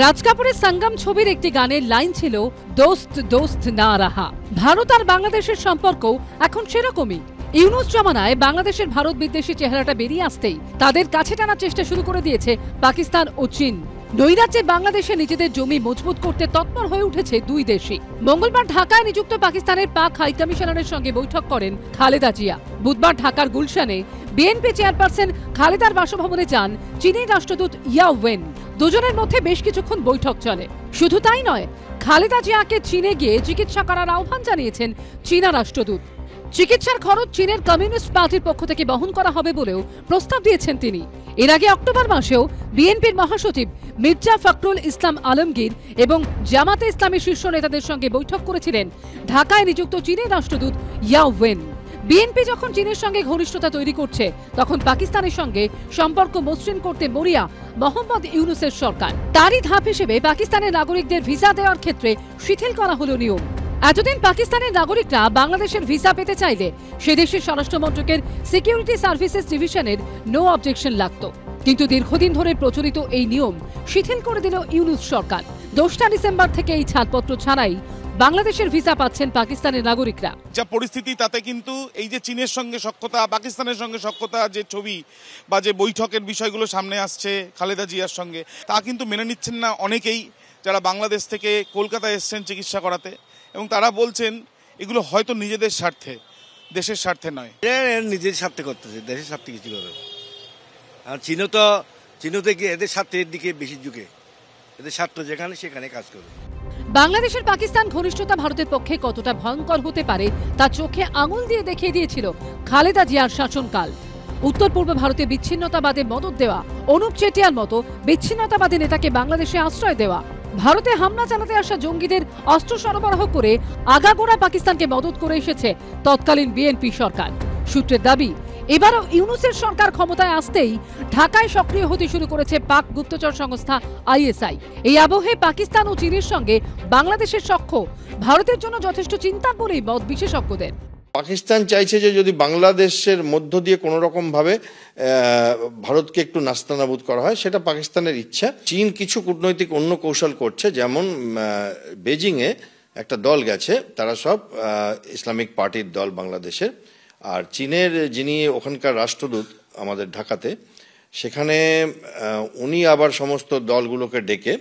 রাজ কাপুরের সঙ্গম ছবির একটি গানের লাইন ছিল দোস্ত দোস্ত না রাহা। ভারত আর বাংলাদেশের সম্পর্ক এখন সেরকমই। ইউনূস জমানায় বাংলাদেশের ভারত বিদ্বেষী চেহারাটা বেরিয়ে আসতেই তাদের কাছে টানার চেষ্টা শুরু করে দিয়েছে পাকিস্তান ও চীন। নৈরাজ্যে বাংলাদেশে নিজেদের জমি মজবুত করতে তৎপর হয়ে উঠেছে দুই দেশই। মঙ্গলবার ঢাকায় নিযুক্ত পাকিস্তানের পাক হাইকমিশনারের সঙ্গে বৈঠক করেন খালেদা জিয়া। বুধবার ঢাকার গুলশানে বিএনপি চেয়ারপারসন খালেদার বাসভবনে যান চীনের রাষ্ট্রদূত ইয়া ওয়েন। দুজনের মধ্যে বেশ কিছুক্ষণ বৈঠক চলে। শুধু তাই নয়, খালেদা জিয়াকে চীনে গিয়ে চিকিৎসা করার আহ্বান জানিয়েছেন চীনা রাষ্ট্রদূত। চিকিৎসার খরচ চীনের কমিউনিস্ট পার্টির পক্ষ থেকে বহন করা হবে বলেও প্রস্তাব দিয়েছেন তিনি। এর আগে অক্টোবর মাসেও বিএনপির মহাসচিব মির্জা ফখরুল ইসলাম আলমগীর এবং জামাতে ইসলামের শীর্ষ নেতাদের সঙ্গে বৈঠক করেছিলেন ঢাকায় নিযুক্ত চীনের রাষ্ট্রদূত ইয়া ওয়েন। বিএনপি যখন চীনের সঙ্গে ঘনিষ্ঠতা তৈরি করছে, তখন পাকিস্তানের সঙ্গে সম্পর্ক মসৃণ করতে মরিয়া মোহাম্মদ ইউনূসের সরকার। তারই ধাপ হিসেবে পাকিস্তানের নাগরিকদের ভিসা দেওয়ার ক্ষেত্রে শিথিল করা হলো নিয়ম। এতদিন পাকিস্তানের নাগরিকরা বাংলাদেশের ভিসা পেতে চাইলে সে দেশের স্বরাষ্ট্র মন্ত্রকের সিকিউরিটি সার্ভিসেস ডিভিশনের নো অবজেকশন লাগত। কিন্তু দীর্ঘদিন ধরে প্রচলিত এই নিয়ম শিথিল করে দিল ইউনূস সরকার। 2 ডিসেম্বর থেকে এই ছাড়পত্র ছাড়াই বাংলাদেশের ভিসা পাচ্ছেন পাকিস্তানের নাগরিকরা। যা পরিস্থিতি তাতে কিন্তু এই যে চীনের সঙ্গে সখ্যতা, পাকিস্তানের সঙ্গে সখ্যতা, যে ছবি বা যে বৈঠকের বিষয়গুলো সামনে আসছে খালেদা জিয়ার সঙ্গে, তা কিন্তু মেনে নিচ্ছেন না অনেকেই যারা বাংলাদেশ থেকে কলকাতায় এসছেন চিকিৎসা করাতে, এবং তারা বলছেন এগুলো হয়তো নিজেদের স্বার্থে, দেশের স্বার্থে নয়। নিজের স্বার্থে করতেছে, দেশের স্বার্থে কিছু করে। আর চীনও তো গিয়ে এদের স্বার্থের দিকে বেশি ঝুঁকে, এদের স্বার্থ যেখানে সেখানে কাজ করে। বাংলাদেশের পাকিস্তান ঘনিষ্ঠতা ভারতের পক্ষে কতটা ভয়ঙ্কর হতে পারে তা চোখে আঙুল দিয়ে দেখিয়ে দিয়েছিল খালেদা জিয়ার শাসনকাল। উত্তর পূর্ব ভারতে বিচ্ছিন্নতাবাদে মদদ দেওয়া, অনুপ চেটিয়ার মতো বিচ্ছিন্নতাবাদী নেতাকে বাংলাদেশে আশ্রয় দেওয়া, ভারতে হামলা চালাতে আসা জঙ্গিদের অস্ত্র সরবরাহ করে আগাগোড়া পাকিস্তানকে মদত করে এসেছে তৎকালীন বিএনপি সরকার। সূত্রের দাবি, এবারও ইউনূসের সরকার ক্ষমতায় আসতেই ঢাকায় সক্রিয় হতে শুরু করেছে পাক গুপ্তচর সংস্থা আইএসআই। এই আবহে পাকিস্তান ও চীনের সঙ্গে বাংলাদেশের সখ্য ভারতের জন্য যথেষ্ট চিন্তার বলেই মত বিশেষজ্ঞদের। পাকিস্তান চাইছে যে যদি বাংলাদেশের মধ্য দিয়ে কোনো রকম ভাবে ভারতকে একটু নাস্তানাবুদ করা হয়, সেটা পাকিস্তানের ইচ্ছা। চীন কিছু কূটনৈতিক অন্য কৌশল করছে, যেমন বেজিং এ একটা দল গেছে, তারা সব ইসলামিক পার্টির দল বাংলাদেশের। আর চীনের যিনি ওখানকার রাষ্ট্রদূত আমাদের ঢাকাতে, সেখানে উনি আবার সমস্ত দলগুলোকে ডেকে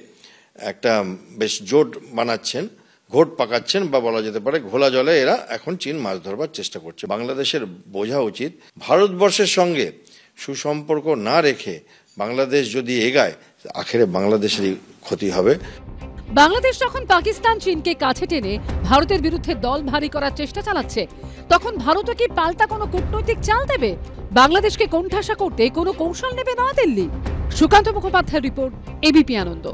একটা বেশ জোট বানাচ্ছেন, ঘোট পাকাচ্ছেন, বা বলা যেতে পারে ঘোলা জলে এরা এখন চীন মাছ ধরবার চেষ্টা করছে। বাংলাদেশের বোঝা উচিত, ভারতবর্ষের সঙ্গে সুসম্পর্ক না রেখে বাংলাদেশ যদি এগায়, আখেরে বাংলাদেশেরই ক্ষতি হবে। বাংলাদেশ যখন পাকিস্তান চীনকে কাছে টেনে ভারতের বিরুদ্ধে দল ভারী করার চেষ্টা চালাচ্ছে, তখন ভারতও কি পাল্টা কোনো কূটনৈতিক চাল দেবে? বাংলাদেশকে কোণঠাসা করতে কোনো কৌশল নেবে নয়াদিল্লি? সুকান্ত মুখোপাধ্যায়ের রিপোর্ট, এবিপি আনন্দ।